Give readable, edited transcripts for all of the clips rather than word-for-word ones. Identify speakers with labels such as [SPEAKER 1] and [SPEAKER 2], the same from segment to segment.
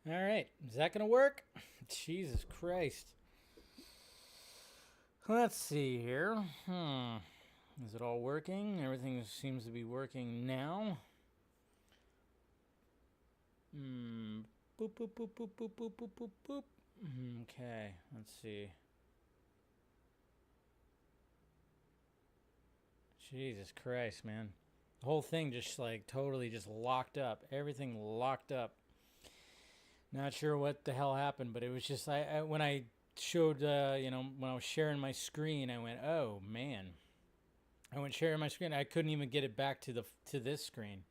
[SPEAKER 1] All right. Is that going to work? Jesus Christ. Let's see here. Is it all working? Everything seems to be working now. Boop, boop, boop, boop, boop, boop, boop, boop, boop. Okay, let's see. Jesus Christ, man. The whole thing just like totally just locked up. Everything locked up. Not sure what the hell happened, but it was just I when I showed when I was sharing my screen, I went, "Oh, man." I went sharing my screen. I couldn't even get it back to this screen.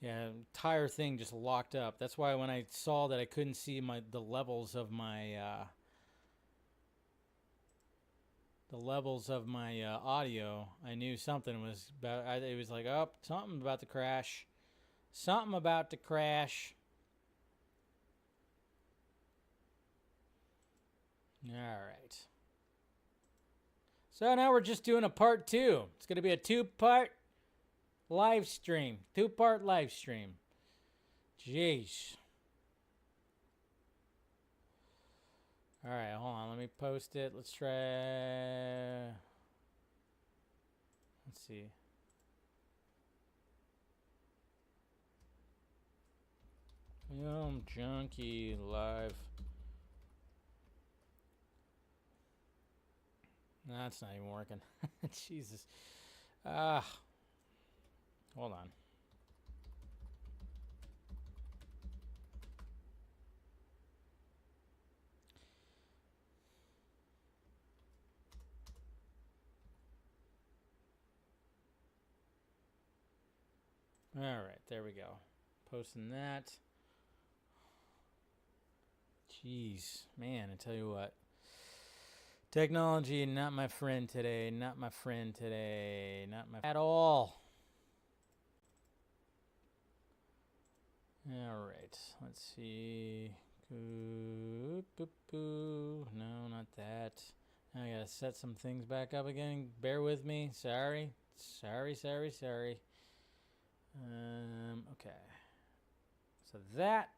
[SPEAKER 1] Yeah, entire thing just locked up. That's why when I saw that I couldn't see the levels of my audio, I knew something was about. It was like, oh, something about to crash. Something about to crash. All right. So now we're just doing a part 2. It's going to be a 2-part live stream. 2-part live stream. Jeez. All right, hold on. Let me post it. Let's try. Let's see. Junkee live. That's not even working. Jesus. Hold on. All right, there we go. Posting that. Jeez, man, I tell you what. Technology, not my friend today. Not my friend today. Not my at all. All right, let's see. No, not that. Now I gotta set some things back up again. Bear with me. Sorry. Okay. So that.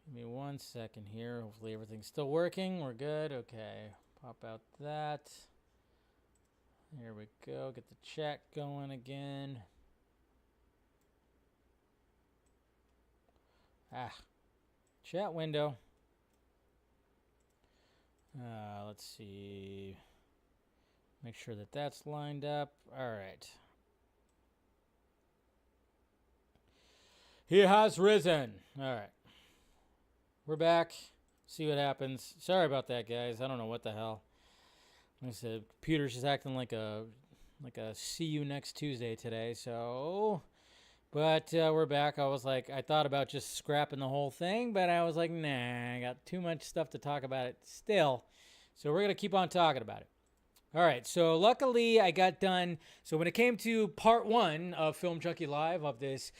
[SPEAKER 1] Give me 1 second here. Hopefully everything's still working. We're good. Okay. Pop out that. There we go. Get the chat going again. Chat window. Let's see. Make sure that that's lined up. All right. He has risen. All right. We're back. See what happens. Sorry about that, guys. I don't know what the hell. Like I said, computer's just acting like a see you next Tuesday today. So, but we're back. I thought about just scrapping the whole thing, but I was like, nah, I got too much stuff to talk about it still. So we're going to keep on talking about it. All right. So luckily I got done. So when it came to part 1 of Film Junkee Live of this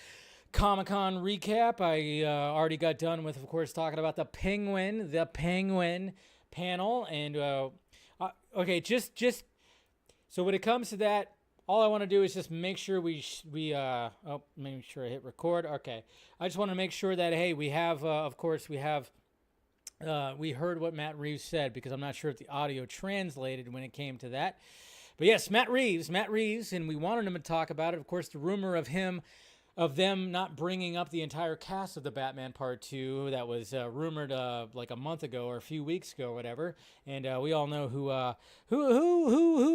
[SPEAKER 1] Comic-Con recap, I already got done with, of course, talking about the Penguin panel. And, okay, just so when it comes to that, all I want to do is just make sure make sure I hit record. Okay. I just want to make sure that, hey, we have, of course, we heard what Matt Reeves said, because I'm not sure if the audio translated when it came to that. But yes, Matt Reeves, and we wanted him to talk about it. Of course, the rumor of them not bringing up the entire cast of the Batman Part 2 that was rumored like a month ago or a few weeks ago or whatever. And we all know who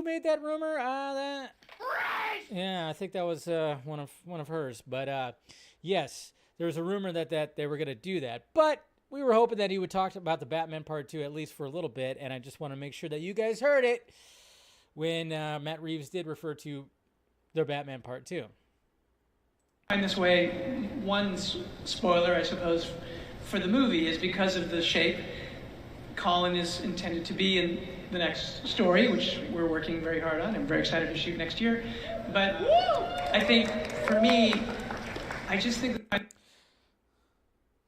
[SPEAKER 1] made that rumor. Yeah, I think that was one of hers. But yes, there was a rumor that they were going to do that. But we were hoping that he would talk about the Batman Part 2 at least for a little bit. And I just want to make sure that you guys heard it when Matt Reeves did refer to the Batman Part 2.
[SPEAKER 2] This way, one spoiler, I suppose, for the movie is because of the shape Colin is intended to be in the next story, which we're working very hard on. I'm very excited to shoot next year. But I think, for me, I just think that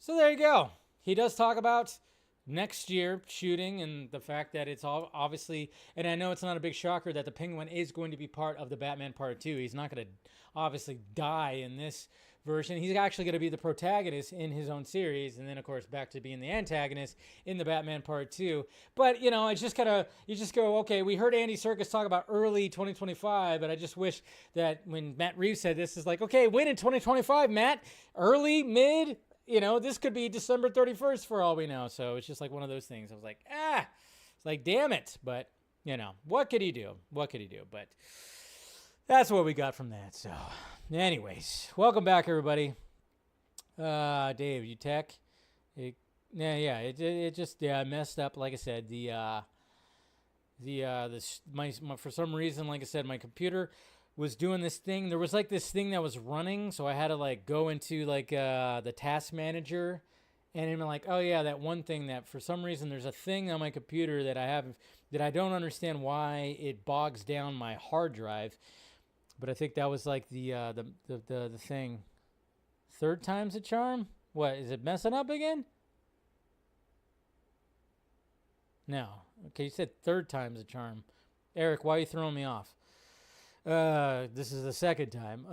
[SPEAKER 1] So there you go. He does talk about next year shooting and the fact that it's all obviously, and I know it's not a big shocker that the Penguin is going to be part of the Batman Part 2. He's not going to obviously die in this version. He's actually going to be the protagonist in his own series, and then of course back to being the antagonist in the Batman Part 2. But you know, it's just kind of, you just go, okay, we heard Andy Serkis talk about early 2025, but I just wish that when Matt Reeves said this, is like, okay, when in 2025, Matt? Early, mid? You know, this could be December 31st for all we know. So it's just like one of those things. I was like, it's like, damn it. But you know, what could he do? What could he do? But that's what we got from that. So anyways, welcome back, everybody. Dave, you tech? It just messed up. Like I said, my for some reason, like I said, my computer was doing this thing. There was like this thing that was running, so I had to like go into like the task manager, and I'm like, oh yeah, that one thing that for some reason there's a thing on my computer that I have that I don't understand why it bogs down my hard drive. But I think that was like the thing. Third time's a charm? What, is it messing up again? No. Okay, you said third time's a charm. Eric, why are you throwing me off? This is the second time.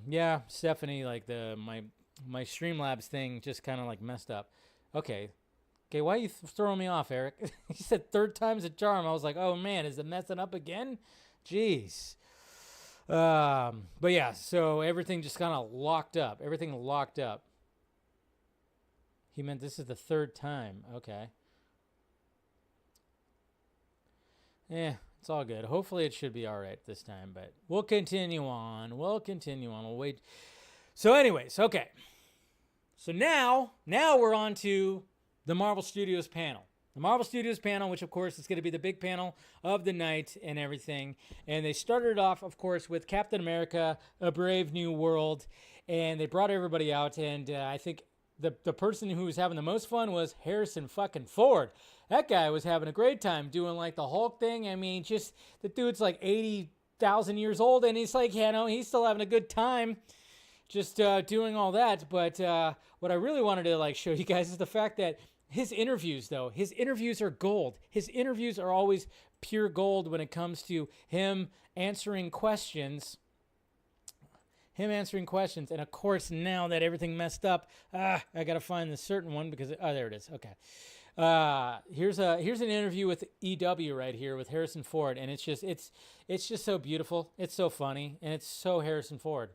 [SPEAKER 1] Yeah, Stephanie, like my Streamlabs thing just kind of like messed up. Okay, why are you throwing me off, Eric? You said third time's a charm. I was like, oh man, is it messing up again? Jeez. But yeah, so everything just kind of locked up. Everything locked up. He meant this is the third time. Okay. Yeah, it's all good. Hopefully it should be all right this time, but we'll continue on. We'll wait. So anyways, okay. So now we're on to the Marvel Studios panel. The Marvel Studios panel, which of course is going to be the big panel of the night and everything. And they started off, of course, with Captain America, A Brave New World. And they brought everybody out. And I think the person who was having the most fun was Harrison fucking Ford. That guy was having a great time doing like the Hulk thing. I mean, just the dude's like 80,000 years old. And he's like, you know, he's still having a good time just doing all that. But what I really wanted to like show you guys is the fact that his interviews, though, his interviews are gold. His interviews are always pure gold when it comes to him answering questions. And of course, now that everything messed up, I got to find the certain one because, there it is. Okay. Here's an interview with EW right here with Harrison Ford. And it's just so beautiful. It's so funny. And it's so Harrison Ford.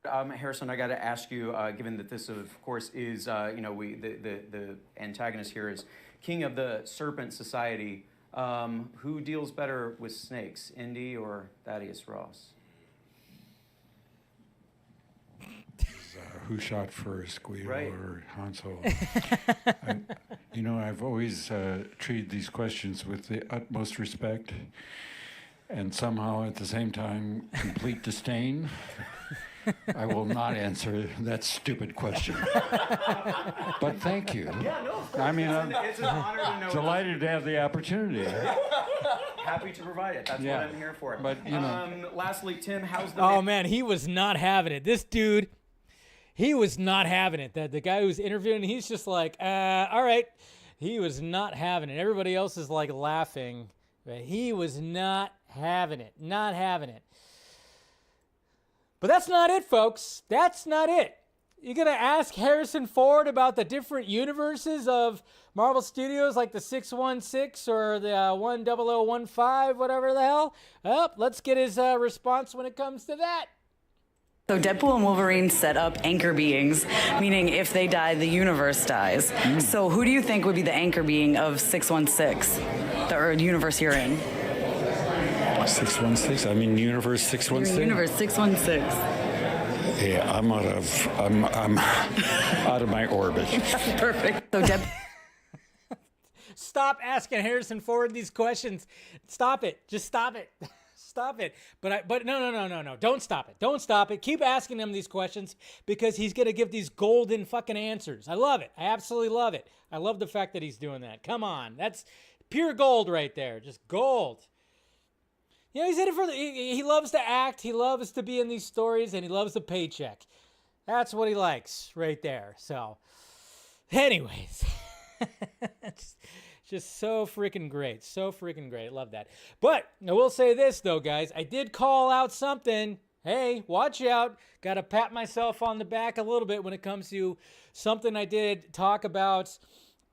[SPEAKER 3] Harrison, I got to ask you, given that this, of course, is, the antagonist here is King of the Serpent Society, who deals better with snakes, Indy or Thaddeus Ross?
[SPEAKER 4] Who shot first, Guido
[SPEAKER 3] Right.
[SPEAKER 4] or Han Solo? I've always treated these questions with the utmost respect and somehow at the same time complete disdain. I will not answer that stupid question. But thank you.
[SPEAKER 3] Yeah, no, of course.
[SPEAKER 4] I mean,
[SPEAKER 3] it's an honor to know.
[SPEAKER 4] delighted to have the opportunity.
[SPEAKER 3] Happy to provide it. That's what I'm here for.
[SPEAKER 4] But,
[SPEAKER 3] lastly, Tim, how's the...
[SPEAKER 1] Oh, man, he was not having it. This dude, he was not having it. The guy who was interviewing, he's just like, all right. He was not having it. Everybody else is like laughing. But he was not having it. Not having it. But that's not it, folks. That's not it. You're going to ask Harrison Ford about the different universes of Marvel Studios, like the 616 or the 10015, whatever the hell? Well, let's get his response when it comes to that.
[SPEAKER 5] So Deadpool and Wolverine set up anchor beings, meaning if they die, the universe dies. So who do you think would be the anchor being of 616, the universe you're in?
[SPEAKER 4] 616? I mean, Universe 616?
[SPEAKER 5] Universe 616.
[SPEAKER 4] Yeah, I'm out of my orbit.
[SPEAKER 5] Perfect. So
[SPEAKER 1] Stop asking Harrison Ford these questions. Stop it. Just stop it. Stop it. But no. Don't stop it. Don't stop it. Keep asking him these questions because he's going to give these golden fucking answers. I love it. I absolutely love it. I love the fact that he's doing that. Come on. That's pure gold right there. Just gold. You know, he's in it for he loves to act, he loves to be in these stories, and he loves the paycheck. That's what he likes right there. So, anyways, just so freaking great. So freaking great. Love that. But I will say this, though, guys. I did call out something. hey, watch out. Got to pat myself on the back a little bit when it comes to something I did talk about,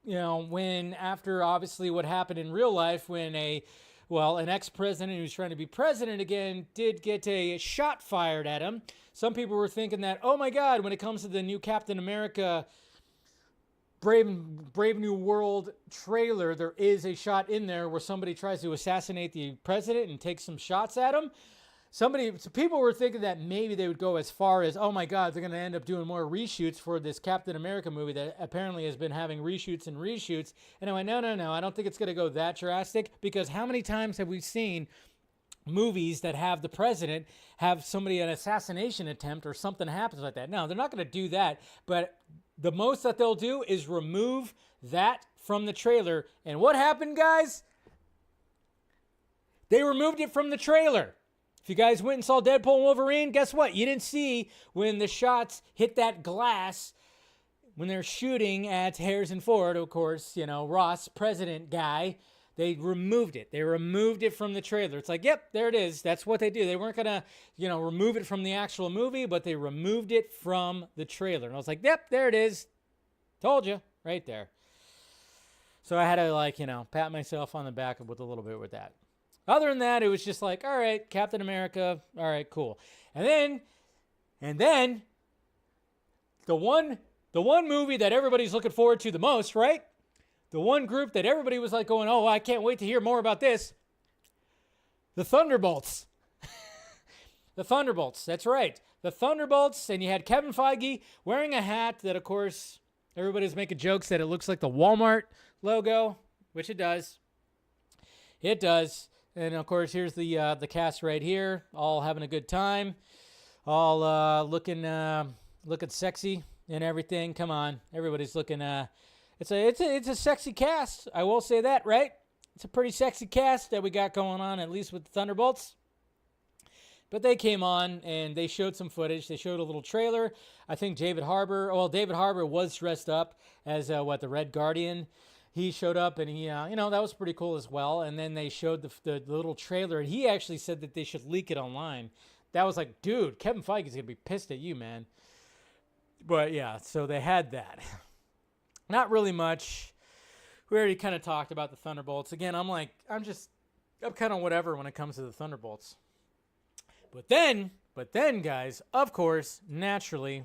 [SPEAKER 1] when after obviously what happened in real life when an ex-president who's trying to be president again did get a shot fired at him. Some people were thinking that, oh my God, when it comes to the new Captain America Brave New World trailer, there is a shot in there where somebody tries to assassinate the president and take some shots at him. So people were thinking that maybe they would go as far as, oh my God, they're going to end up doing more reshoots for this Captain America movie that apparently has been having reshoots and reshoots. And I went, no, I don't think it's going to go that drastic, because how many times have we seen movies that have the president have somebody, an assassination attempt or something happens like that? No, they're not going to do that, but the most that they'll do is remove that from the trailer. And what happened, guys? They removed it from the trailer. If you guys went and saw Deadpool and Wolverine, guess what? You didn't see when the shots hit that glass when they're shooting at Harrison Ford, of course, Ross, president guy. They removed it. They removed it from the trailer. It's like, yep, there it is. That's what they do. They weren't going to, remove it from the actual movie, but they removed it from the trailer. And I was like, yep, there it is. Told you, right there. So I had to, pat myself on the back with a little bit with that. Other than that, it was just like, all right, Captain America, all right, cool. And then the one movie that everybody's looking forward to the most, right? The one group that everybody was like going, oh, I can't wait to hear more about this. The Thunderbolts. The Thunderbolts, that's right. The Thunderbolts, and you had Kevin Feige wearing a hat that, of course, everybody's making jokes that it looks like the Walmart logo, which it does. It does. And, of course, here's the cast right here, all having a good time, all looking sexy and everything. Come on, everybody's looking. It's a sexy cast. I will say that, right? It's a pretty sexy cast that we got going on, at least with the Thunderbolts. But they came on and they showed some footage. They showed a little trailer. I think David Harbour was dressed up as the Red Guardian. He showed up, and he, that was pretty cool as well. And then they showed the little trailer, and he actually said that they should leak it online. That was like, dude, Kevin Feige's going to be pissed at you, man. But, yeah, so they had that. Not really much. We already kind of talked about the Thunderbolts. Again, I'm kind of whatever when it comes to the Thunderbolts. But then, guys, of course, naturally,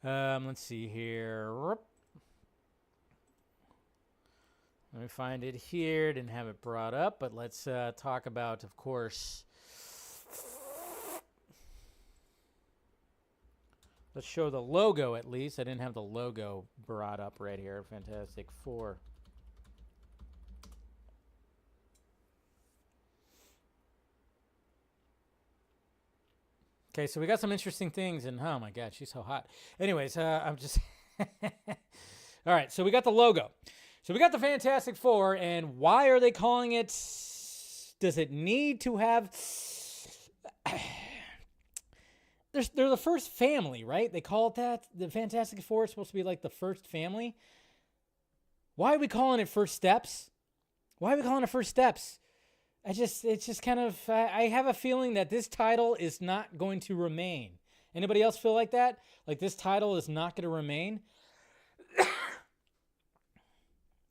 [SPEAKER 1] let's see here. Let me find it here. Didn't have it brought up, but let's talk about, of course. Let's show the logo at least. I didn't have the logo brought up right here. Fantastic Four. Okay, so we got some interesting things, and oh my God, she's so hot. Anyways, I'm just. All right, so we got the logo. So we got the Fantastic Four, and why are they calling it? Does it need to have? They're the first family, right? They call it that. The Fantastic Four is supposed to be like the first family. Why are we calling it First Steps? Why are we calling it First Steps? It's just kind of. I have a feeling that this title is not going to remain. Anybody else feel like that? Like this title is not going to remain?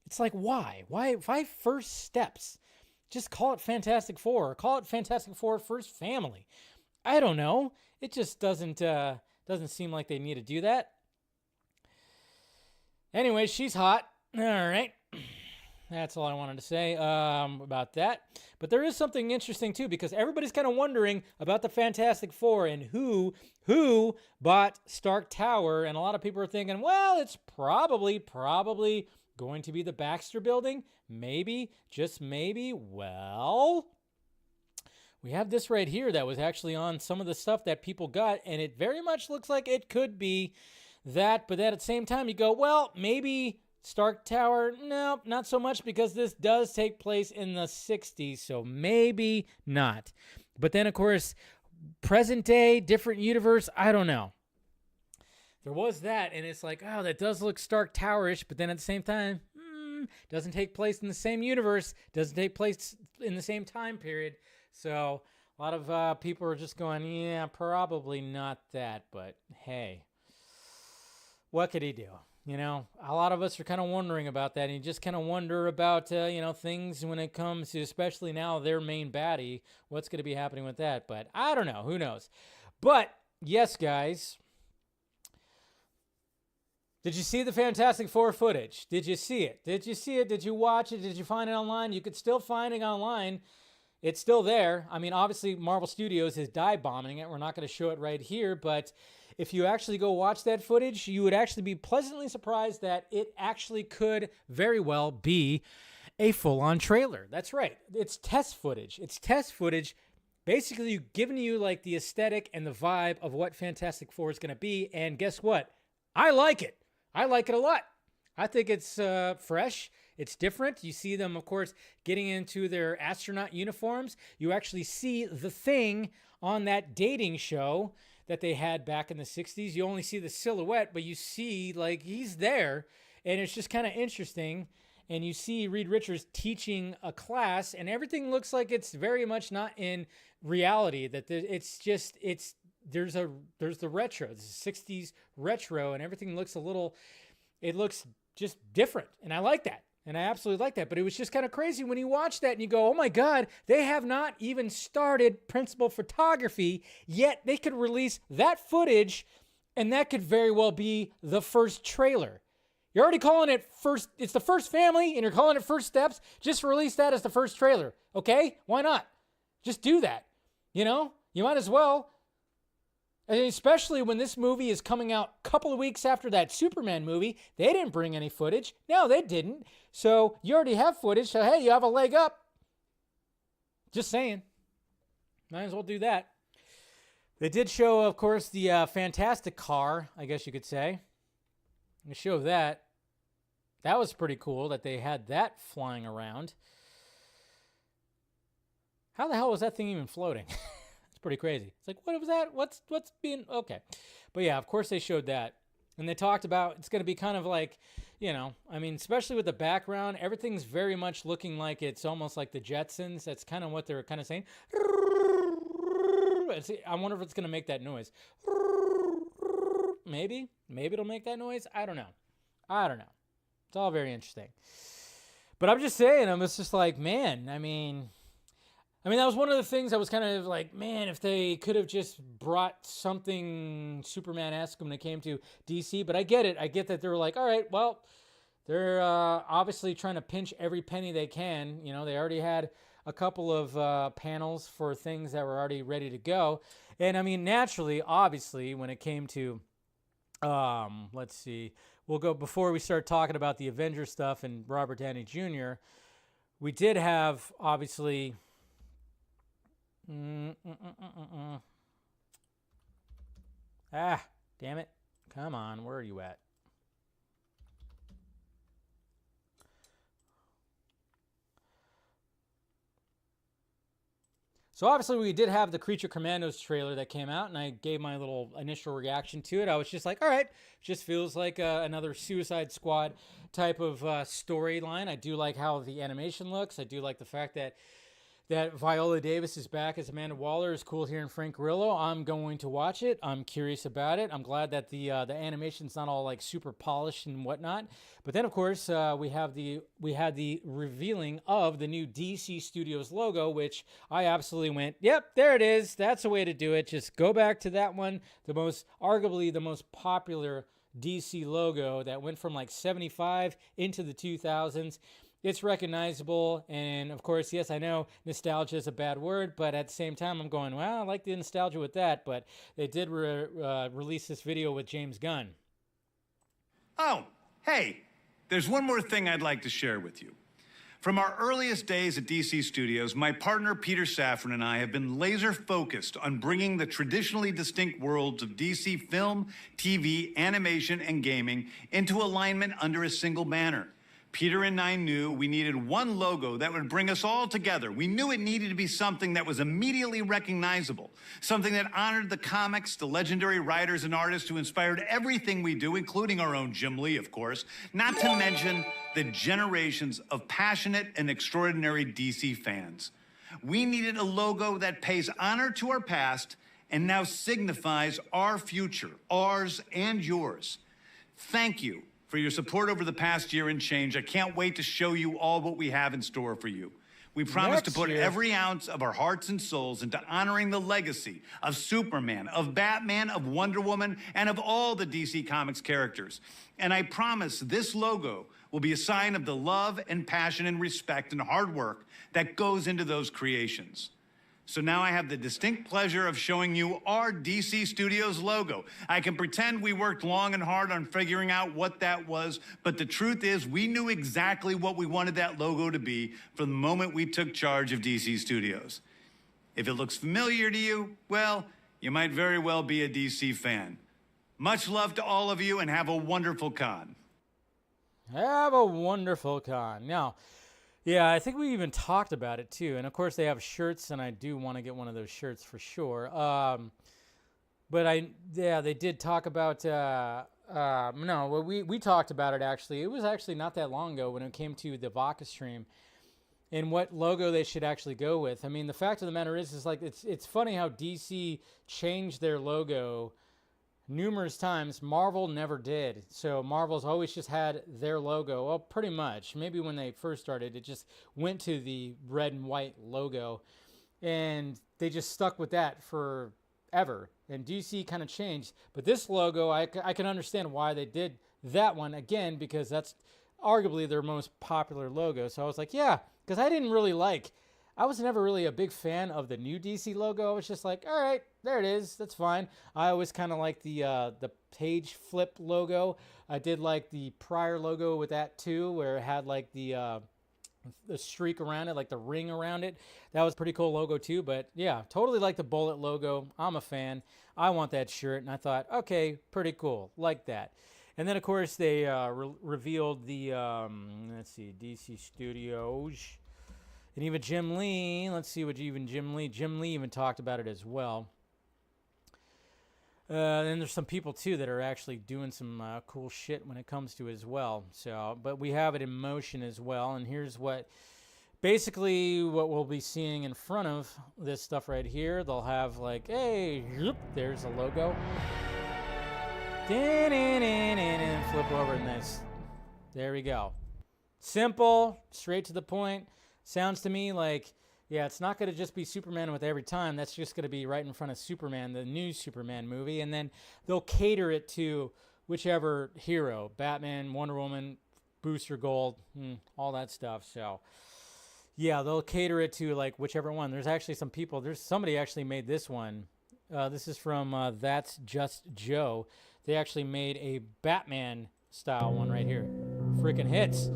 [SPEAKER 1] It's like, why? Why First Steps? Just call it Fantastic Four. Or call it Fantastic Four First Family. I don't know. It just doesn't seem like they need to do that. Anyway, she's hot. All right. That's all I wanted to say about that. But there is something interesting, too, because everybody's kind of wondering about the Fantastic Four and who bought Stark Tower. And a lot of people are thinking, well, it's probably going to be the Baxter Building. Maybe, just maybe. Well, we have this right here that was actually on some of the stuff that people got, and it very much looks like it could be that. But then at the same time, you go, well, maybe Stark Tower. No, not so much, because this does take place in the 60s, so maybe not. But then, of course, present day, different universe, I don't know. There was that, and it's like, oh, that does look Stark Tower-ish, but then at the same time, doesn't take place in the same universe, doesn't take place in the same time period. So A lot of people are just going, yeah, probably not that, but hey, what could he do? You know, a lot of us are kind of wondering about that, and you just kind of wonder about, you know, things when it comes to, especially now, their main baddie, what's going to be happening with that. But I don't know. Who knows? But, yes, guys. Did you see the Fantastic Four footage? Did you see it? Did you see it? Did you watch it? Did you find it online? You could still find it online. It's still there. I mean, obviously, Marvel Studios is dive bombing it. We're not going to show it right here, but if you actually go watch that footage, you would actually be pleasantly surprised that it actually could very well be a full-on trailer. That's right. It's test footage. It's test footage basically giving you like the aesthetic and the vibe of what Fantastic Four is going to be. And guess what? I like it. I like it a lot. I think it's fresh. It's different. You see them, of course, getting into their astronaut uniforms. You actually see the Thing on that dating show that they had back in the 60s. You only see the silhouette, but you see, like, he's there. And it's just kind of interesting. And you see Reed Richards teaching a class, and everything looks like it's very much not in reality. That it's just, there's the retro, the 60s retro, and everything looks it looks just different. And I like that. And I absolutely like that. But it was just kind of crazy when you watch that and you go, oh my God, they have not even started principal photography, yet they could release that footage, and that could very well be the first trailer. You're already calling it first, it's the first family, and you're calling it first steps. Just release that as the first trailer. Okay? Why not? Just do that. You know? You might as well. And especially when this movie is coming out a couple of weeks after that Superman movie. They didn't bring any footage. No, they didn't. So you already have footage. So, hey, you have a leg up. Just saying. Might as well do that. They did show, of course, the Fantastic car, I guess you could say. The show of that. That was pretty cool that they had that flying around. How the hell was that thing even floating? It's pretty crazy. It's like, what was that? What's being... Okay. But yeah, of course they showed that. And they talked about it's going to be kind of like, you know, I mean, especially with the background, everything's very much looking like it's almost like the Jetsons. That's kind of what they're kind of saying. I wonder if it's going to make that noise. Maybe it'll make that noise. I don't know. It's all very interesting. But I'm just saying, I was just like, man, I mean, that was one of the things I was kind of like, man, if they could have just brought something Superman-esque when it came to DC. But I get it. I get that they were like, all right, well, they're obviously trying to pinch every penny they can. You know, they already had a couple of panels for things that were already ready to go. And I mean, naturally, obviously, when it came to, let's see, we'll go before we start talking about the Avengers stuff and Robert Downey Jr., we did have, obviously... Ah, damn it. Come on, where are you at? So obviously we did have the Creature Commandos trailer that came out, and I gave my little initial reaction to it. I was just like, all right, just feels like another Suicide Squad type of storyline. I do like how the animation looks. I do like the fact that Viola Davis is back as Amanda Waller. Is cool hearing Frank Grillo. I'm going to watch it. I'm curious about it. I'm glad that the animation's not all like super polished and whatnot. But then, of course, we had the revealing of the new DC Studios logo, which I absolutely went, yep, there it is. That's the way to do it. Just go back to that one. Arguably the most popular DC logo that went from like 75 into the 2000s. It's recognizable, and of course, yes, I know nostalgia is a bad word, but at the same time, I'm going, well, I like the nostalgia with that, but they did release this video with James Gunn.
[SPEAKER 6] Oh, hey, there's one more thing I'd like to share with you. From our earliest days at DC Studios, my partner Peter Safran and I have been laser focused on bringing the traditionally distinct worlds of DC film, TV, animation, and gaming into alignment under a single banner. Peter and I knew we needed one logo that would bring us all together. We knew it needed to be something that was immediately recognizable, something that honored the comics, the legendary writers and artists who inspired everything we do, including our own Jim Lee, of course, not to mention the generations of passionate and extraordinary DC fans. We needed a logo that pays honor to our past and now signifies our future, ours and yours. Thank you for your support over the past year and change. I can't wait to show you all what we have in store for you. We promise to put every ounce of our hearts and souls into honoring the legacy of Superman, of Batman, of Wonder Woman, and of all the DC Comics characters. And I promise this logo will be a sign of the love and passion and respect and hard work that goes into those creations. So now I have the distinct pleasure of showing you our DC Studios logo. I can pretend we worked long and hard on figuring out what that was, but the truth is we knew exactly what we wanted that logo to be from the moment we took charge of DC Studios. If it looks familiar to you, well, you might very well be a DC fan. Much love to all of you and have a wonderful con.
[SPEAKER 1] Have a wonderful con. Now, yeah, I think we even talked about it too. And of course, they have shirts, and I do want to get one of those shirts for sure. But they did talk about. No, we talked about it actually. It was actually not that long ago when it came to the Vodka stream, and what logo they should actually go with. I mean, the fact of the matter is like it's funny how DC changed their logo numerous times. Marvel never did. So Marvel's always just had their logo. Well, pretty much. Maybe when they first started, it just went to the red and white logo. And they just stuck with that forever. And DC kind of changed. But this logo, I can understand why they did that one again, because that's arguably their most popular logo. So I was like, yeah, because I was never really a big fan of the new DC logo. I was just like, all right, there it is. That's fine. I always kind of like the page flip logo. I did like the prior logo with that too, where it had like the streak around it, like the ring around it. That was a pretty cool logo too. But yeah, totally like the bullet logo. I'm a fan. I want that shirt. And I thought, okay, pretty cool. Like that. And then, of course, they revealed the, DC Studios. And even Jim Lee, let's see what Jim Lee even talked about it as well. And there's some people too that are actually doing some cool shit when it comes to it as well. So, but we have it in motion as well. And here's what we'll be seeing in front of this stuff right here. They'll have like, hey, there's the logo. And flip over in this. There we go. Simple, straight to the point. Sounds to me like, yeah, it's not going to just be Superman with every time. That's just going to be right in front of Superman, the new Superman movie. And then they'll cater it to whichever hero, Batman, Wonder Woman, Booster Gold, all that stuff. So, yeah, they'll cater it to like whichever one. There's actually somebody actually made this one. This is from That's Just Joe. They actually made a Batman style one right here. Freaking hits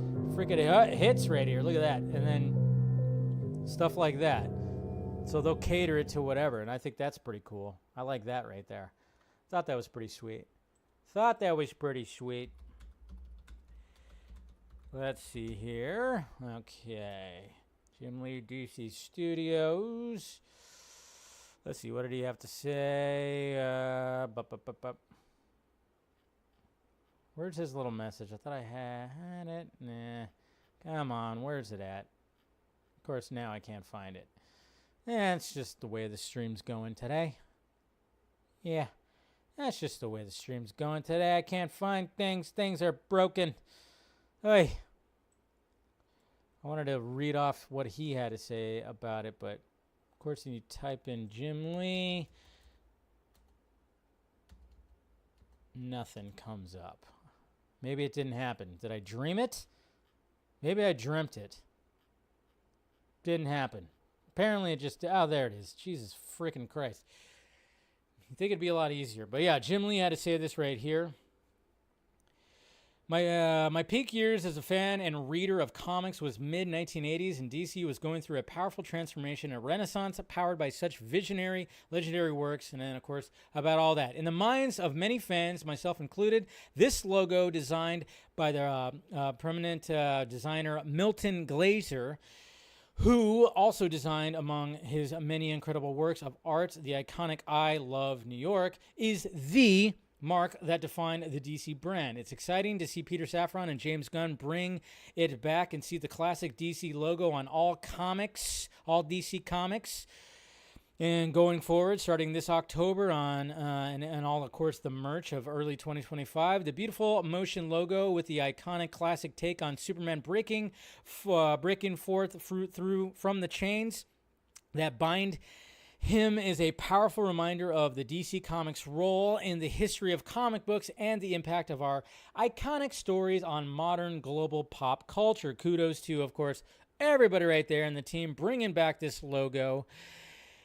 [SPEAKER 1] right here. Look at that. And then stuff like that. So they'll cater it to whatever, and I think that's pretty cool. I like that right there. Thought that was pretty sweet. Let's see here. Okay. Jim Lee, DC Studios. Let's see, what did he have to say? Where's his little message? I thought I had it. Nah. Come on, where's it at? Of course, now I can't find it. It's just the way the stream's going today. Yeah, that's just the way the stream's going today. I can't find things. Things are broken. Hey, I wanted to read off what he had to say about it, but of course, you type in Jim Lee. Nothing comes up. Maybe it didn't happen. Did I dream it? Maybe I dreamt it. Didn't happen. Apparently it just... Oh, there it is. Jesus freaking Christ. I think it'd be a lot easier. But yeah, Jim Lee had to say this right here. My peak years as a fan and reader of comics was mid-1980s, and DC was going through a powerful transformation, a renaissance powered by such visionary, legendary works, and then, of course, about all that. In the minds of many fans, myself included, this logo, designed by the prominent designer Milton Glaser, who also designed, among his many incredible works of art, the iconic I Love New York, is the mark that defined the DC brand. It's exciting to see Peter Safran and James Gunn bring it back and see the classic DC logo on all DC comics. And going forward, starting this October on, and all, of course, the merch of early 2025, the beautiful motion logo with the iconic classic take on Superman breaking forth through from the chains that bind him is a powerful reminder of the DC Comics role in the history of comic books and the impact of our iconic stories on modern global pop culture. Kudos to, of course, everybody right there in the team bringing back this logo.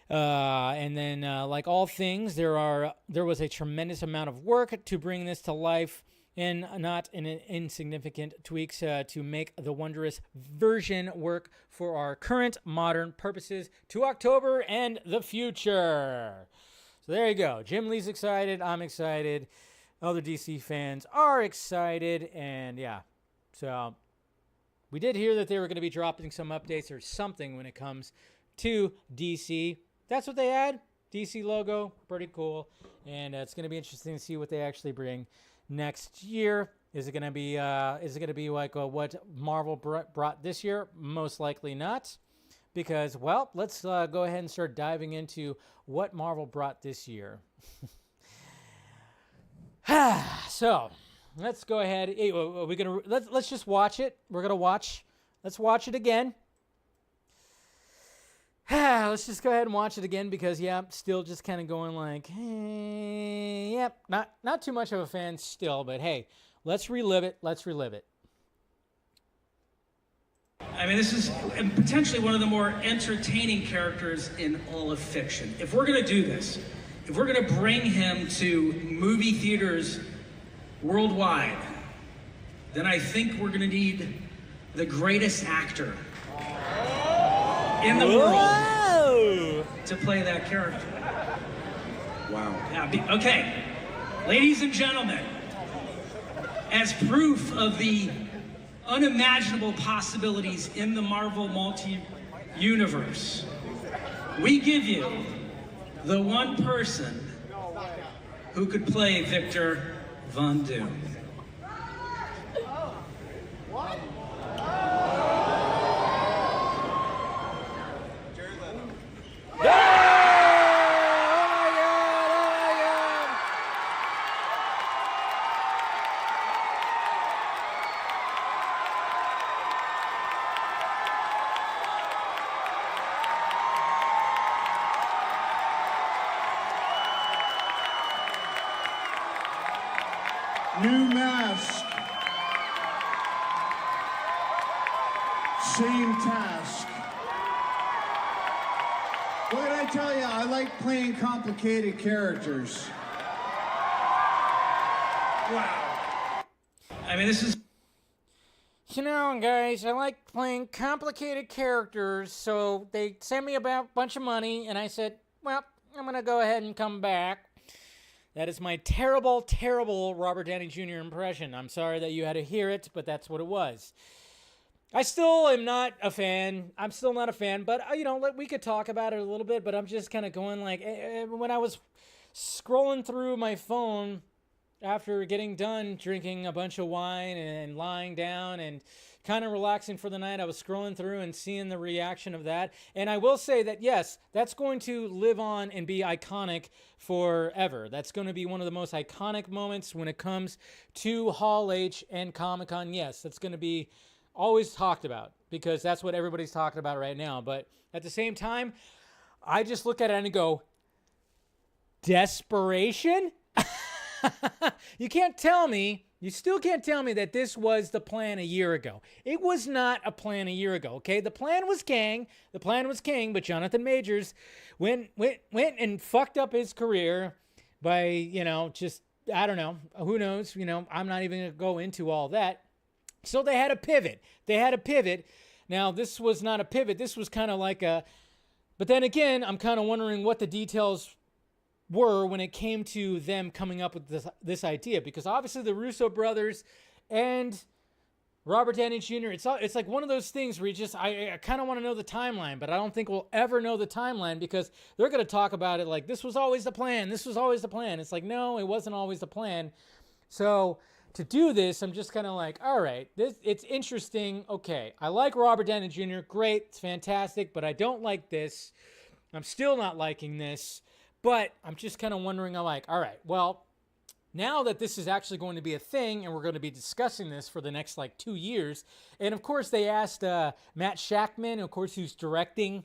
[SPEAKER 1] And then, like all things, there was a tremendous amount of work to bring this to life, and not insignificant tweaks to make the wondrous version work for our current modern purposes to October and the future. So there you go. Jim Lee's excited. I'm excited. Other DC fans are excited. And yeah, so we did hear that they were going to be dropping some updates or something when it comes to DC. That's what they had. DC logo, pretty cool. And it's going to be interesting to see what they actually bring next year. Is it going to be like what Marvel brought this year? Most likely not, because, well, let's go ahead and start diving into what Marvel brought this year. So let's go ahead. Let's just watch it. Let's watch it again. Let's just go ahead and watch it again because, yeah, still just kind of going like, hey, yep, not too much of a fan still, but hey, let's relive it.
[SPEAKER 7] I mean, this is potentially one of the more entertaining characters in all of fiction. If we're going to do this, if we're going to bring him to movie theaters worldwide, then I think we're going to need the greatest actor in the world to play that character.
[SPEAKER 6] Wow.
[SPEAKER 7] Yeah, okay, ladies and gentlemen, as proof of the unimaginable possibilities in the Marvel multi-universe, we give you the one person who could play Victor Von Doom.
[SPEAKER 8] New mask. Same task. What did I tell you? I like playing complicated characters.
[SPEAKER 7] Wow. I mean, this is...
[SPEAKER 1] You know, guys, I like playing complicated characters, so they sent me a bunch of money, and I said, well, I'm going to go ahead and come back. That is my terrible, terrible Robert Downey Jr. impression. I'm sorry that you had to hear it, but that's what it was. I still am not a fan. I'm still not a fan, but, we could talk about it a little bit, but I'm just kind of going like, when I was scrolling through my phone after getting done drinking a bunch of wine and lying down and kind of relaxing for the night, I was scrolling through and seeing the reaction of that. And I will say that, yes, that's going to live on and be iconic forever. That's going to be one of the most iconic moments when it comes to Hall H and Comic-Con. Yes, that's going to be always talked about because that's what everybody's talking about right now. But at the same time, I just look at it and go, desperation? You still can't tell me that this was the plan a year ago. It was not a plan a year ago, okay? The plan was king, but Jonathan Majors went and fucked up his career by, I don't know, who knows, I'm not even going to go into all that. So they had a pivot. Now, this was not a pivot. This was kind of like but then again, I'm kind of wondering what the details were when it came to them coming up with this idea, because obviously the Russo brothers and Robert Downey Jr. It's like one of those things where I kind of want to know the timeline, but I don't think we'll ever know the timeline because they're going to talk about it like this was always the plan. This was always the plan. It's like, no, it wasn't always the plan. So to do this, I'm just kind of like, all right, it's interesting. Okay, I like Robert Downey Jr. Great, it's fantastic, but I don't like this. I'm still not liking this, but I'm just kind of wondering, I'm like, all right, well, now that this is actually going to be a thing and we're going to be discussing this for the next like 2 years, and of course they asked Matt Shackman, of course, who's directing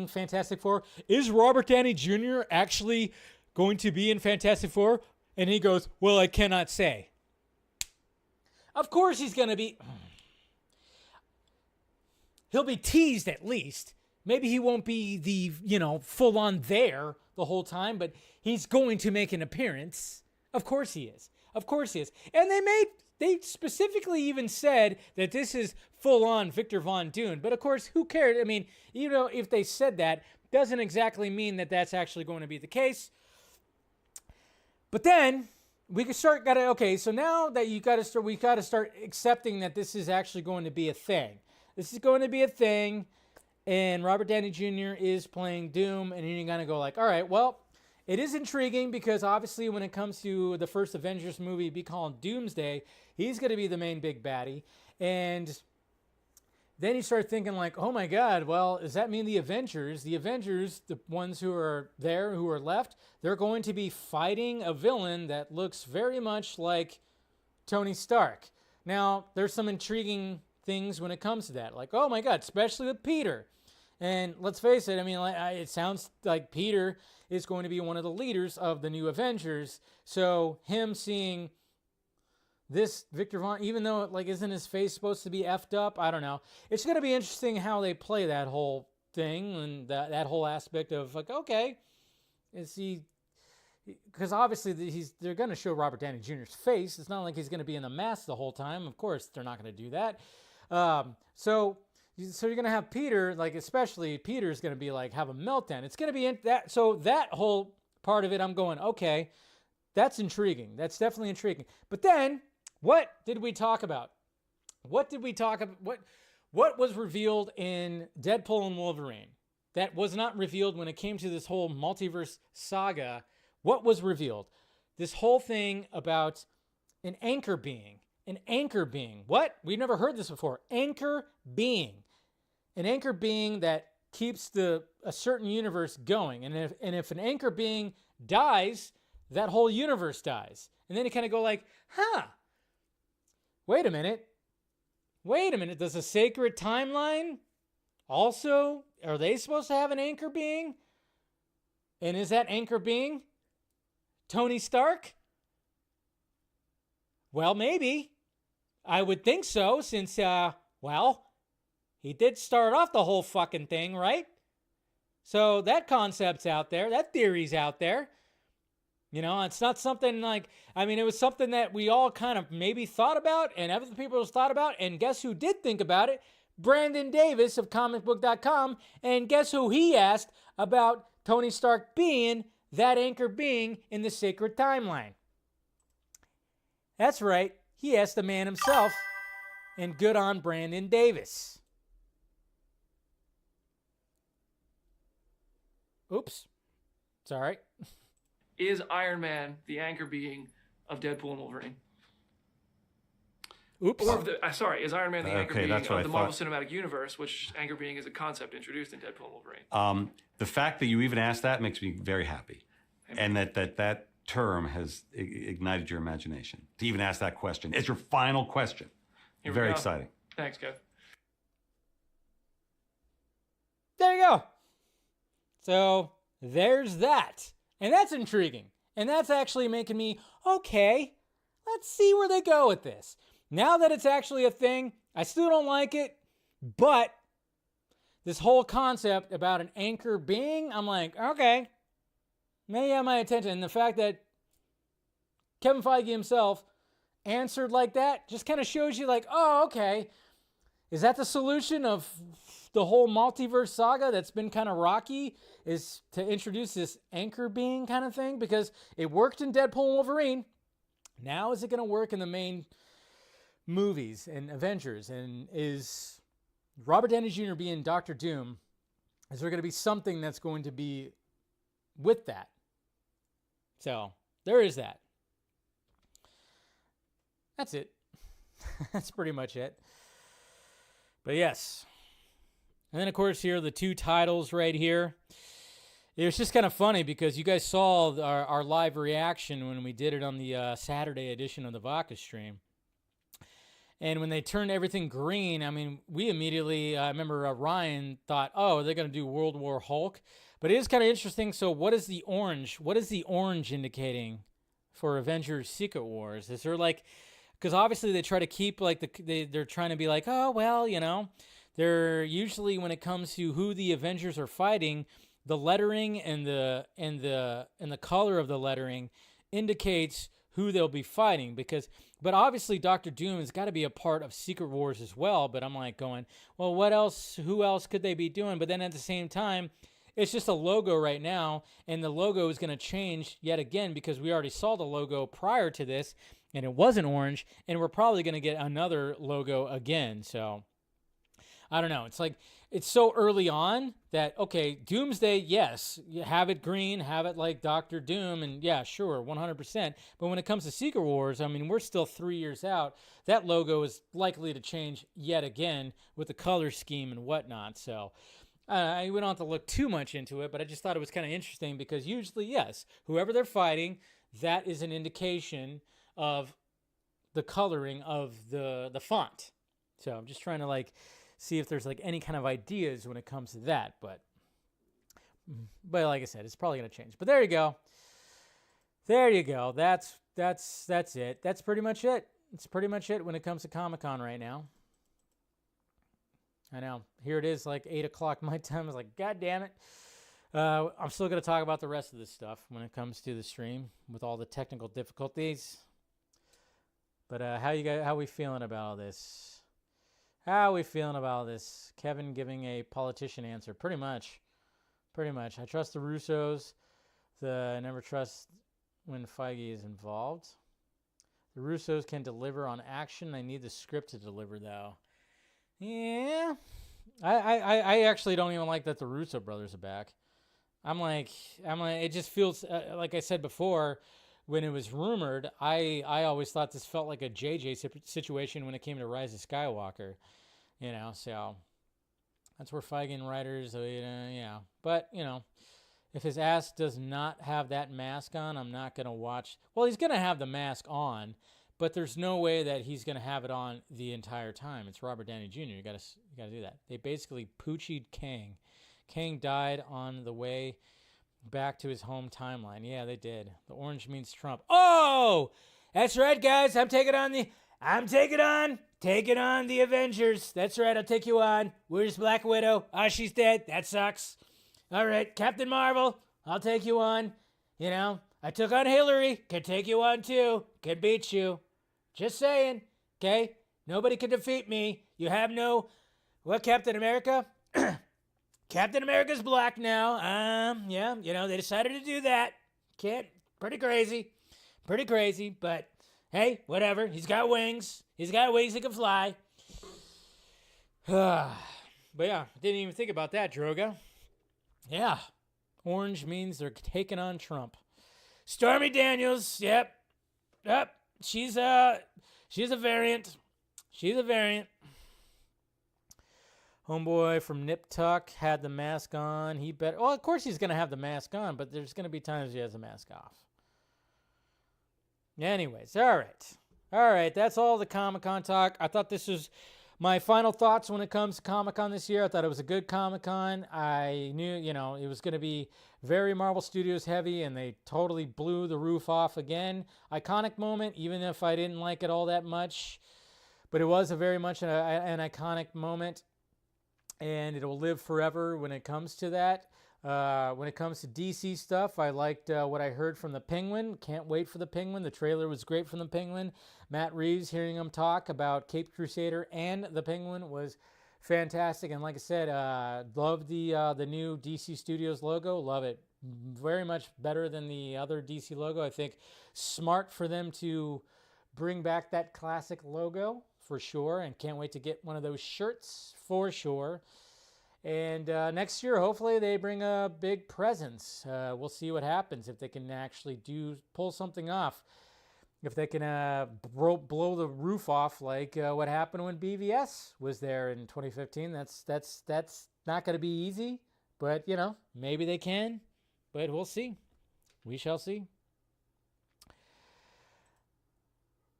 [SPEAKER 1] Fantastic Four, is Robert Downey Jr. actually going to be in Fantastic Four? And he goes, well, I cannot say. Of course he's going to be. He'll be teased at least. Maybe he won't be the, full on there the whole time, but he's going to make an appearance. Of course he is. Of course he is. And they specifically even said that this is full on Victor Von Doom. But of course, who cared? I mean, if they said that, doesn't exactly mean that that's actually going to be the case. But then we can start. So now that we got to start accepting that this is actually going to be a thing. This is going to be a thing, and Robert Downey Jr. is playing Doom, and you're gonna go like, all right, well. It is intriguing because obviously when it comes to the first Avengers movie be called Doomsday, he's going to be the main big baddie. And then you start thinking like, oh my God, well, does that mean the Avengers, the ones who are there, who are left, they're going to be fighting a villain that looks very much like Tony Stark. Now, there's some intriguing things when it comes to that. Like, oh my God, especially with Peter. And let's face it, I mean, it sounds like Peter is going to be one of the leaders of the new Avengers. So him seeing this Victor Von, even though isn't his face supposed to be effed up? I don't know. It's going to be interesting how they play that whole thing and that whole aspect of like, okay, is he? Because obviously they're going to show Robert Downey Jr.'s face. It's not like he's going to be in a mask the whole time. Of course, they're not going to do that. So you're going to have Peter, especially Peter's going to be have a meltdown. It's going to be that. So that whole part of it, I'm going, okay, that's intriguing. That's definitely intriguing. But then what did we talk about? What was revealed in Deadpool and Wolverine that was not revealed when it came to this whole multiverse saga? What was revealed? This whole thing about an anchor being. An anchor being. What? We've never heard this before. Anchor being. An anchor being that keeps a certain universe going. And if an anchor being dies, that whole universe dies. And then you kind of go like, wait a minute. Does a sacred timeline also, are they supposed to have an anchor being? And is that anchor being Tony Stark? Well, maybe. I would think so, since, he did start off the whole fucking thing, right? So that concept's out there. That theory's out there. It's not something it was something that we all kind of maybe thought about and other people thought about. And guess who did think about it? Brandon Davis of comicbook.com. And guess who he asked about Tony Stark being that anchor being in the sacred timeline? That's right. He asked the man himself. And good on Brandon Davis. Oops. Sorry.
[SPEAKER 9] Is Iron Man the anchor being of Deadpool and Wolverine?
[SPEAKER 1] Oops.
[SPEAKER 9] Or is Iron Man the anchor being of
[SPEAKER 10] what
[SPEAKER 9] the Marvel Cinematic Universe, which anchor being is a concept introduced in Deadpool and Wolverine?
[SPEAKER 10] The fact that you even asked that makes me very happy. And that term has ignited your imagination. To even ask that question. It's your final question. Very exciting.
[SPEAKER 9] Thanks, Kev.
[SPEAKER 1] There you go. So there's that. And that's intriguing. And that's actually making me, okay, let's see where they go with this. Now that it's actually a thing, I still don't like it, but this whole concept about an anchor being, I'm like, okay, may have my attention. And the fact that Kevin Feige himself answered like that just kind of shows you like, oh, okay, is that the solution of the whole multiverse saga that's been kind of rocky, is to introduce this anchor being kind of thing? Because it worked in Deadpool and Wolverine. Now is it going to work in the movies and Avengers, and is Robert Downey Jr. being Dr. Doom, is there going to be something that's going to be with that? So there is that. That's it. That's pretty much it. But yes. And then, of course, here are the two titles right here. It was just kind of funny because you guys saw our live reaction when we did it on the Saturday edition of the Vodka stream. And when they turned everything green, I mean, we immediately, I remember Ryan thought, oh, they're going to do World War Hulk. But it is kind of interesting. So what is the orange? What is the orange indicating for Avengers Secret Wars? Is there like, because obviously they try to keep like they're trying to be like, oh, well, you know, they're usually when it comes to who the Avengers are fighting, the lettering and the color of the lettering indicates who they'll be fighting. But obviously Dr. Doom has got to be a part of Secret Wars as well. But I'm like going, well, what else? Who else could they be doing? But then at the same time, it's just a logo right now, and the logo is going to change yet again because we already saw the logo prior to this, and it wasn't orange, and we're probably going to get another logo again. So I don't know. It's like it's so early on that, okay, Doomsday, yes, you have it green, have it like Dr. Doom, and yeah, sure, 100%. But when it comes to Secret Wars, I mean, we're still 3 years out. That logo is likely to change yet again with the color scheme and whatnot. So we don't have to look too much into it, but I just thought it was kind of interesting because usually, yes, whoever they're fighting, that is an indication of the coloring of the font. So I'm just trying to like see if there's like any kind of ideas when it comes to that, but like I said, it's probably going to change. But there you go. There you go. That's it. That's pretty much it. It's pretty much it when it comes to Comic-Con right now. I know. Here it is, like 8 o'clock my time. I was like, God damn it. I'm still going to talk about the rest of this stuff when it comes to the stream with all the technical difficulties. But how we feeling about all this? How are we feeling about this? Kevin giving a politician answer. Pretty much. Pretty much. I trust the Russos. I never trust when Feige is involved. The Russos can deliver on action. I need the script to deliver, though. Yeah. I actually don't even like that the Russo brothers are back. I'm like, it just feels, like I said before, when it was rumored, I always thought this felt like a JJ situation when it came to Rise of Skywalker, you know, so that's where Feige and writers, yeah. But, you know, if his ass does not have that mask on, I'm not going to watch. Well, he's going to have the mask on, but there's no way that he's going to have it on the entire time. It's Robert Downey Jr. You got to do that. They basically poochied Kang. Kang died on the way back to his home timeline. Yeah, they did. The orange means Trump. Oh, that's right, guys. I'm taking on the Avengers. That's right. I'll take you on. Where's Black Widow? Oh, she's dead. That sucks. All right, Captain Marvel. I'll take you on. You know, I took on Hillary. Can take you on too. Can beat you. Just saying. Okay. Nobody can defeat me. You have no. What, Captain America? Captain America's black now. Yeah, you know, they decided to do that. Pretty crazy, but hey, whatever. He's got wings. He can fly. But yeah, didn't even think about that, Droga. Yeah, orange means they're taking on Trump. Stormy Daniels, yep. She's a variant. Homeboy from Nip Tuck had the mask on. Well, of course he's going to have the mask on, but there's going to be times he has the mask off. Anyways, all right. That's all the Comic-Con talk. I thought this was my final thoughts when it comes to Comic-Con this year. I thought it was a good Comic-Con. I knew, you know, it was going to be very Marvel Studios heavy, and they totally blew the roof off again. Iconic moment, even if I didn't like it all that much. But it was a very much an iconic moment. And it'll live forever when it comes to that. When it comes to DC stuff, I liked what I heard from the Penguin. Can't wait for the Penguin. The trailer was great from the Penguin. Matt Reeves, hearing him talk about Caped Crusader and the Penguin was fantastic. And like I said, love the new DC Studios logo. Love it. Very much better than the other DC logo. I think smart for them to bring back that classic logo for sure, and can't wait to get one of those shirts for sure. And next year, hopefully, they bring a big presence. We'll see what happens if they can actually pull something off. If they can blow the roof off like what happened when BVS was there in 2015. That's not going to be easy, but maybe they can. But we'll see. We shall see.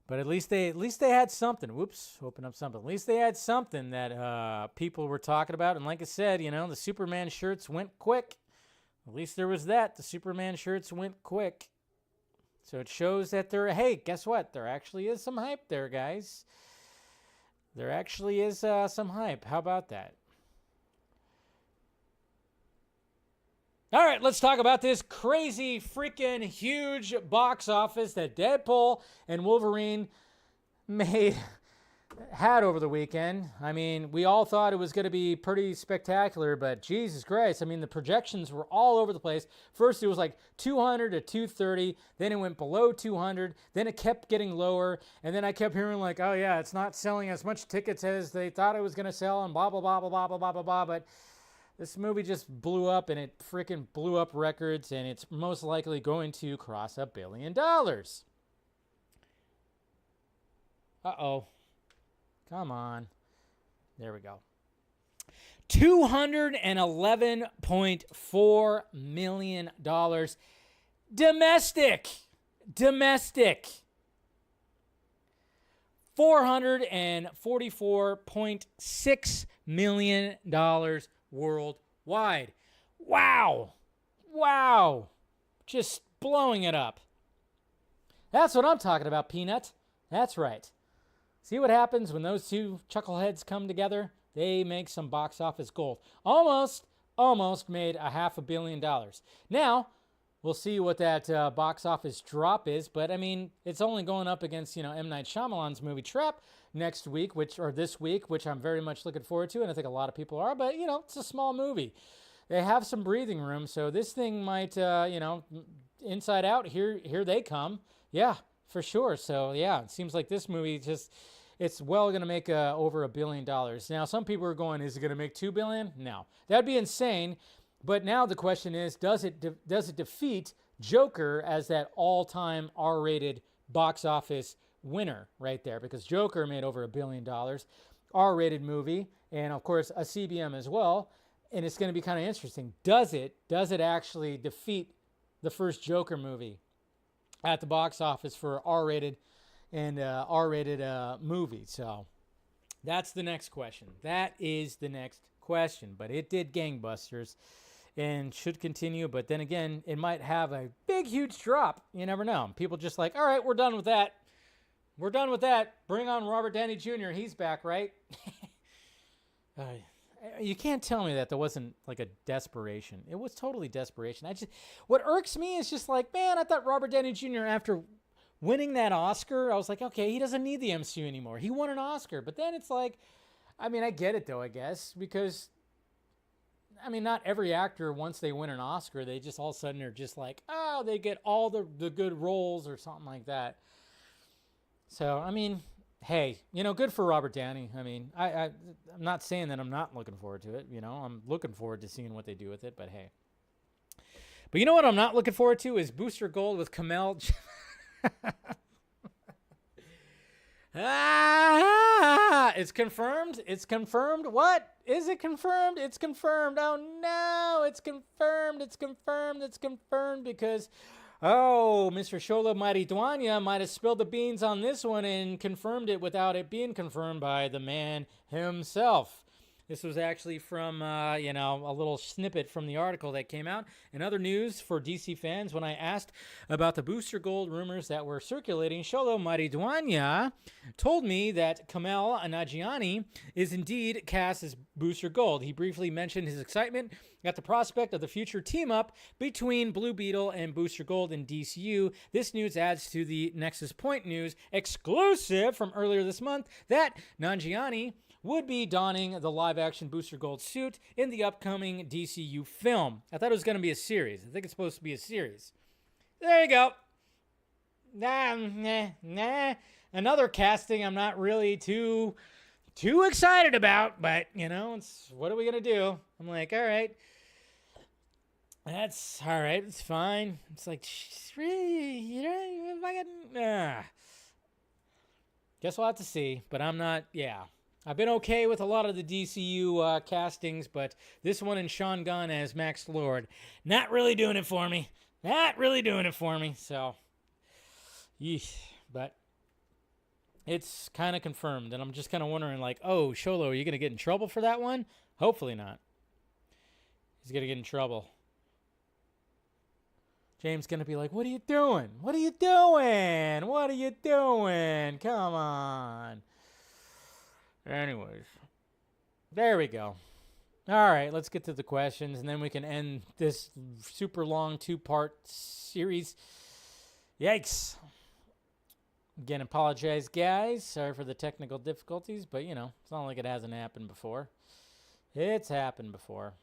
[SPEAKER 1] But at least they had something. Whoops, open up something. At least they had something that people were talking about. And like I said, the Superman shirts went quick. At least there was that. The Superman shirts went quick. So it shows that hey, guess what? There actually is some hype there, guys. There actually is some hype. How about that? All right, let's talk about this crazy, freaking huge box office that Deadpool and Wolverine had over the weekend. I mean, we all thought it was going to be pretty spectacular, but Jesus Christ, I mean, the projections were all over the place. First, it was like 200 to 230, then it went below 200, then it kept getting lower, and then I kept hearing like, oh yeah, it's not selling as much tickets as they thought it was going to sell, and blah, blah, blah, blah, blah, blah, blah, blah, blah, but this movie just blew up, and it freaking blew up records, and it's most likely going to cross $1 billion. Uh-oh. Come on. There we go. $211.4 million. Domestic. $444.6 million worldwide. Wow. Just blowing it up. That's what I'm talking about, Peanut. That's right. See what happens when those two chuckleheads come together? They make some box office gold. Almost made $500 million. Now, we'll see what that box office drop is, but I mean, it's only going up against, M. Night Shyamalan's movie Trap next week, this week, which I'm very much looking forward to, and I think a lot of people are, but, it's a small movie. They have some breathing room, so this thing might, Inside Out, here they come. Yeah, for sure. So, yeah, it seems like this movie it's going to make over $1 billion. Now, some people are going, is it going to make $2 billion? No. That'd be insane. But now the question is, does it defeat Joker as that all-time R-rated box office winner right there? Because Joker made over $1 billion, R-rated movie, and of course a CBM as well. And it's going to be kind of interesting. Does it actually defeat the first Joker movie at the box office for R-rated and R-rated movie? So that's the next question. That is the next question. But it did gangbusters and should continue. But then again, it might have a big, huge drop. You never know. People just like, all right, we're done with that. We're done with that. Bring on Robert Downey Jr. He's back, right? You can't tell me that there wasn't like a desperation. It was totally desperation. What irks me is just like, man, I thought Robert Downey Jr. after winning that Oscar, I was like, okay, he doesn't need the MCU anymore. He won an Oscar. But then it's like, I mean, I get it though, I guess, because I mean, not every actor, once they win an Oscar, they just all of a sudden are just like, oh, they get all the good roles or something like that. So, I mean, hey, good for Robert Downey. I mean, I'm not saying that I'm not looking forward to it. I'm looking forward to seeing what they do with it, but hey. But you know what I'm not looking forward to is Booster Gold with Kumail. It's confirmed. It's confirmed. What? Is it confirmed? It's confirmed. Oh, no. It's confirmed. It's confirmed. It's confirmed because... Mr. Sholo Mariduanya might have spilled the beans on this one and confirmed it without it being confirmed by the man himself. This was actually from, a little snippet from the article that came out. In other news for DC fans, when I asked about the Booster Gold rumors that were circulating, Sholo Mariduanya told me that Kumail Nanjiani is indeed cast as Booster Gold. He briefly mentioned his excitement at the prospect of the future team-up between Blue Beetle and Booster Gold in DCU. This news adds to the Nexus Point news exclusive from earlier this month that Nanjiani would be donning the live-action Booster Gold suit in the upcoming DCU film. I thought it was going to be a series. I think it's supposed to be a series. There you go. nah. Another casting I'm not really too excited about, but it's what are we gonna do? I'm like, all right, that's all right. It's fine. It's like, really, guess we'll have to see. But I'm not. Yeah, I've been okay with a lot of the DCU castings, but this one and Sean Gunn as Max Lord, not really doing it for me. So, yeesh. But it's kind of confirmed, and I'm just kind of wondering, like, oh, Sholo, are you going to get in trouble for that one? Hopefully not. He's going to get in trouble. James going to be like, what are you doing? What are you doing? What are you doing? Come on. Anyways, there we go. All right, let's get to the questions, and then we can end this super long 2-part series. Yikes. Again, apologize, guys. Sorry for the technical difficulties, but, it's not like it hasn't happened before. It's happened before.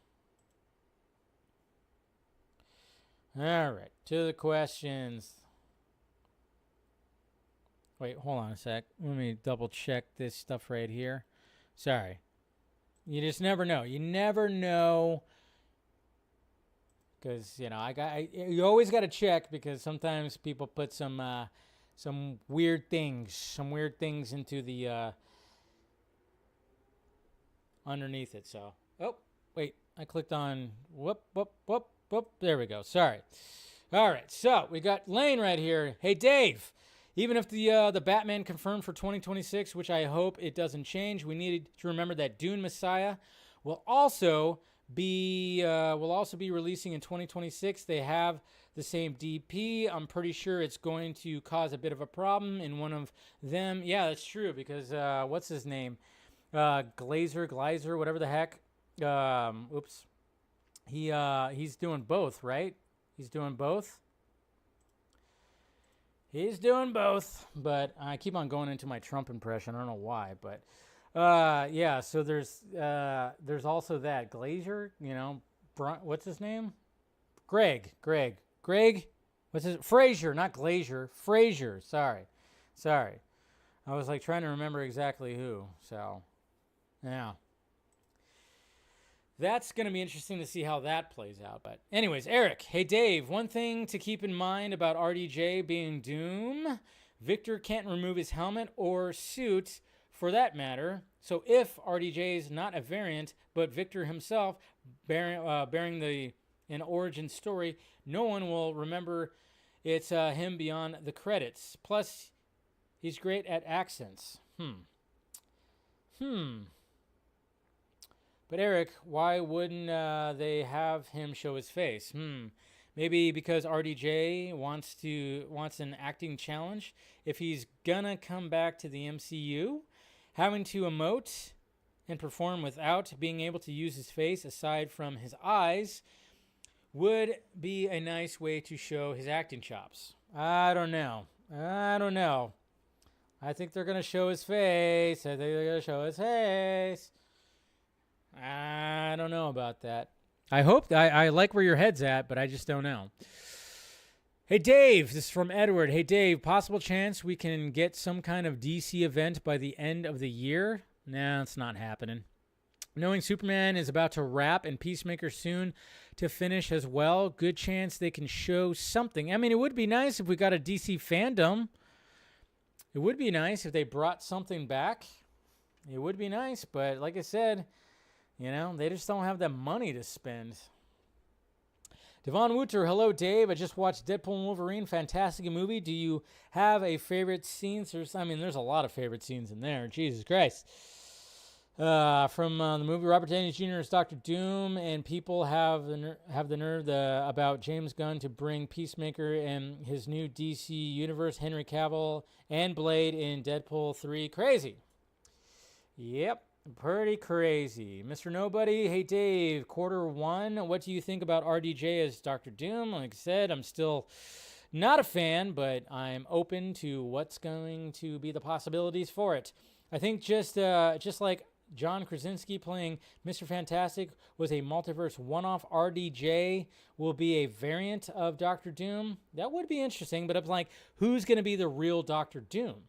[SPEAKER 1] All right, to the questions. Wait, hold on a sec. Let me double check this stuff right here. Sorry. You just never know. You never know. Because, you always got to check, because sometimes people put some weird things into the underneath it. So, oh, wait, I clicked on whoop. There we go. Sorry. All right, so we got Lane right here. Hey, Dave. Even if the Batman confirmed for 2026, which I hope it doesn't change, we needed to remember that Dune Messiah will also be releasing in 2026. They have the same DP. I'm pretty sure it's going to cause a bit of a problem in one of them. Yeah, that's true, because what's his name? Glazer, whatever the heck. Oops. He's doing both, right? He's doing both, but I keep on going into my Trump impression. I don't know why, but yeah. So there's also that Glazer. What's his name? Greg. What's his Frazier? Not Glazer. Frazier. Sorry. I was like trying to remember exactly who. So, yeah. That's going to be interesting to see how that plays out. But anyways, Eric, hey, Dave, one thing to keep in mind about RDJ being Doom, Victor can't remove his helmet or suit for that matter. So if RDJ is not a variant, but Victor himself bearing an origin story, no one will remember it's him beyond the credits. Plus, he's great at accents. But Eric, why wouldn't they have him show his face? Maybe because RDJ wants an acting challenge. If he's gonna come back to the MCU, having to emote and perform without being able to use his face aside from his eyes would be a nice way to show his acting chops. I don't know. I think they're gonna show his face. I don't know about that. I hope I like where your head's at, but I just don't know. Hey, Dave, this is from Edward. Hey, Dave, possible chance we can get some kind of DC event by the end of the year? Nah, it's not happening. Knowing Superman is about to wrap and Peacemaker soon to finish as well, good chance they can show something. I mean, it would be nice if we got a DC fandom. It would be nice if they brought something back. It would be nice, but like I said, they just don't have the money to spend. Devon Wooter, hello, Dave. I just watched Deadpool and Wolverine. Fantastic movie. Do you have a favorite scene? There's a lot of favorite scenes in there. Jesus Christ. From the movie, Robert Downey Jr. as Dr. Doom, and people have the nerve about James Gunn to bring Peacemaker and his new DC universe, Henry Cavill and Blade in Deadpool 3. Crazy. Yep. Pretty crazy. Mr. Nobody, hey Dave, Q1, what do you think about RDJ as Dr. Doom? Like I said, I'm still not a fan, but I'm open to what's going to be the possibilities for it. I think just like John Krasinski playing Mr. Fantastic was a multiverse one-off. RDJ will be a variant of Doctor Doom. That would be interesting, but I'm like, who's going to be the real Doctor Doom?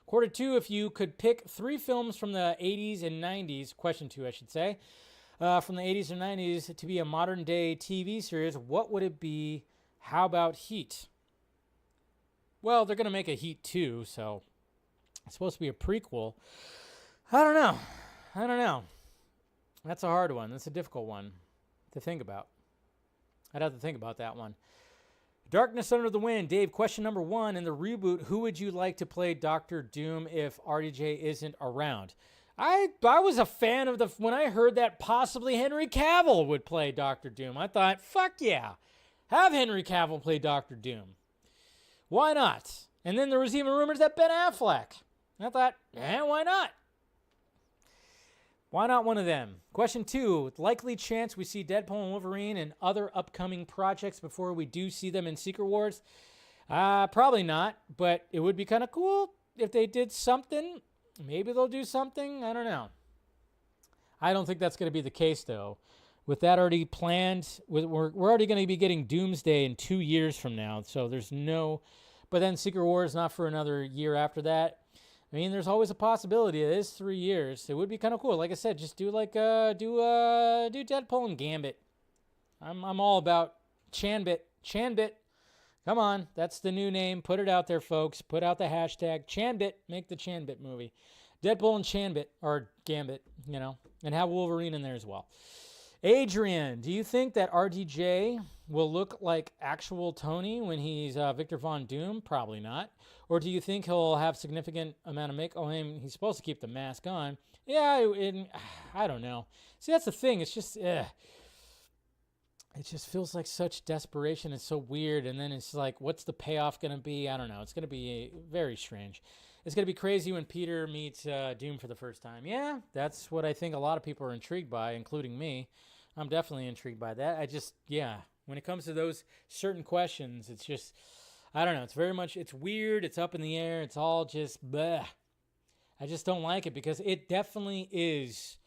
[SPEAKER 1] Quarter 2, if you could pick 3 films from the 80s and 90s, question 2, I should say, from the 80s and 90s to be a modern-day TV series, what would it be? How about Heat? Well, they're going to make a Heat 2, so it's supposed to be a prequel. I don't know. That's a hard one. That's a difficult one to think about. I'd have to think about that one. Darkness Under the Wind. Dave, question number 1. In the reboot, who would you like to play Doctor Doom if RDJ isn't around? I was a fan of when I heard that possibly Henry Cavill would play Doctor Doom. I thought, fuck yeah. Have Henry Cavill play Doctor Doom. Why not? And then there was even rumors that Ben Affleck. I thought, why not? Why not one of them? Question 2, likely chance we see Deadpool and Wolverine and other upcoming projects before we do see them in Secret Wars? Probably not, but it would be kind of cool if they did something. Maybe they'll do something. I don't know. I don't think that's going to be the case, though. With that already planned, we're already going to be getting Doomsday in 2 years from now, so there's no... But then Secret Wars not for another year after that. I mean, there's always a possibility. It is 3 years. It would be kind of cool. Like I said, just do do Deadpool and Gambit. I'm all about Chanbit. Chanbit. Come on, that's the new name. Put it out there, folks. Put out the hashtag Chanbit. Make the Chanbit movie. Deadpool and Chanbit, or Gambit, and have Wolverine in there as well. Adrian, do you think that RDJ will look like actual Tony when he's Victor Von Doom? Probably not. Or do you think he'll have significant amount of makeup? Oh, he's supposed to keep the mask on. Yeah, I don't know. See, that's the thing. It's just, it just feels like such desperation. It's so weird. And then it's like, what's the payoff going to be? I don't know. It's going to be very strange. It's going to be crazy when Peter meets Doom for the first time. Yeah, that's what I think a lot of people are intrigued by, including me. I'm definitely intrigued by that. When it comes to those certain questions, it's just, I don't know. It's very much, it's weird. It's up in the air. It's all just, bleh. I just don't like it because it definitely is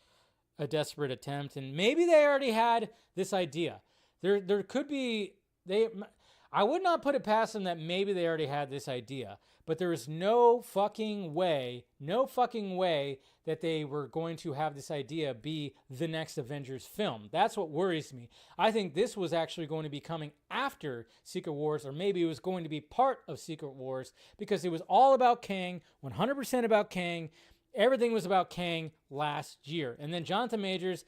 [SPEAKER 1] a desperate attempt. And maybe they already had this idea. There could be, I would not put it past them that maybe they already had this idea. But there is no fucking way that they were going to have this idea be the next Avengers film. That's what worries me. I think this was actually going to be coming after Secret Wars, or maybe it was going to be part of Secret Wars, because it was all about Kang, 100% about Kang. Everything was about Kang last year. And then Jonathan Majors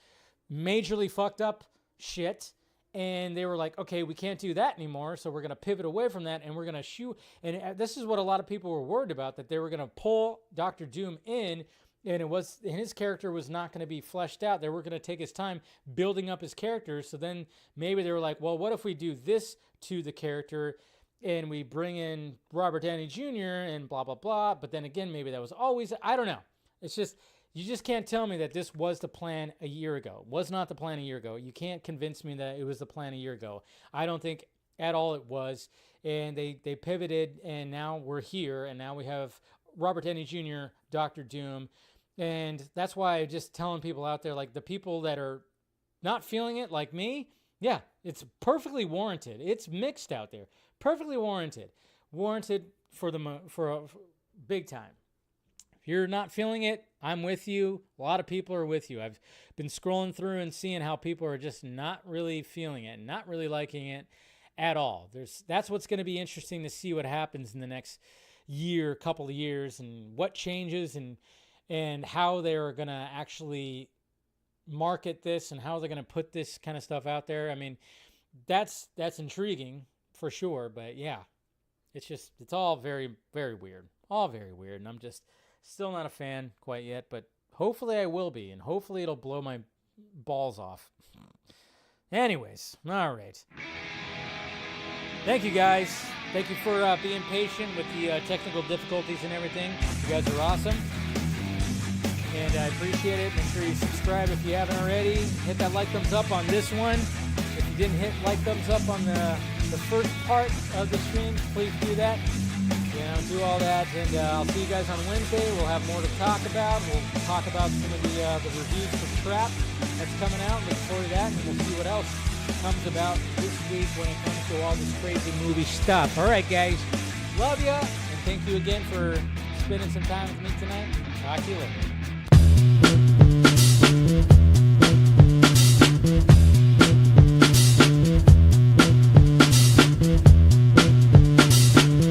[SPEAKER 1] majorly fucked up shit. And they were like, okay, we can't do that anymore, so we're going to pivot away from that, and we're going to shoot. And this is what a lot of people were worried about, that they were going to pull Dr. Doom in, and his character was not going to be fleshed out. They were going to take his time building up his character. So then maybe they were like, well, what if we do this to the character, and we bring in Robert Downey Jr. and blah, blah, blah. But then again, maybe that was always, I don't know. It's just... You just can't tell me that this was the plan a year ago. It was not the plan a year ago. You can't convince me that it was the plan a year ago. I don't think at all it was. And they pivoted, and now we're here, and now we have Robert Downey Jr., Dr. Doom. And that's why I'm just telling people out there, like the people that are not feeling it, like me, yeah, it's perfectly warranted. It's mixed out there. Perfectly warranted. Warranted for big time. If you're not feeling it, I'm with you. A lot of people are with you. I've been scrolling through and seeing how people are just not really feeling it, not really liking it at all. That's what's going to be interesting to see what happens in the next year, couple of years, and what changes and how they're going to actually market this and how they're going to put this kind of stuff out there. I mean, that's intriguing for sure, but yeah, it's all very, very weird. All very weird, and I'm just still not a fan quite yet, but hopefully I will be, and hopefully it'll blow my balls off. Anyways, all right. Thank you, guys. Thank you for being patient with the technical difficulties and everything. You guys are awesome, and I appreciate it. Make sure you subscribe if you haven't already. Hit that like, thumbs up on this one. If you didn't hit like, thumbs up on the first part of the stream, please do that. do all that, and I'll see you guys on Wednesday. We'll have more to talk about. We'll talk about some of the reviews for Trap that's coming out. Look forward to that, and we'll see what else comes about this week when it comes to all this crazy movie stuff. All right, guys. Love ya, and thank you again for spending some time with me tonight. Talk to you later.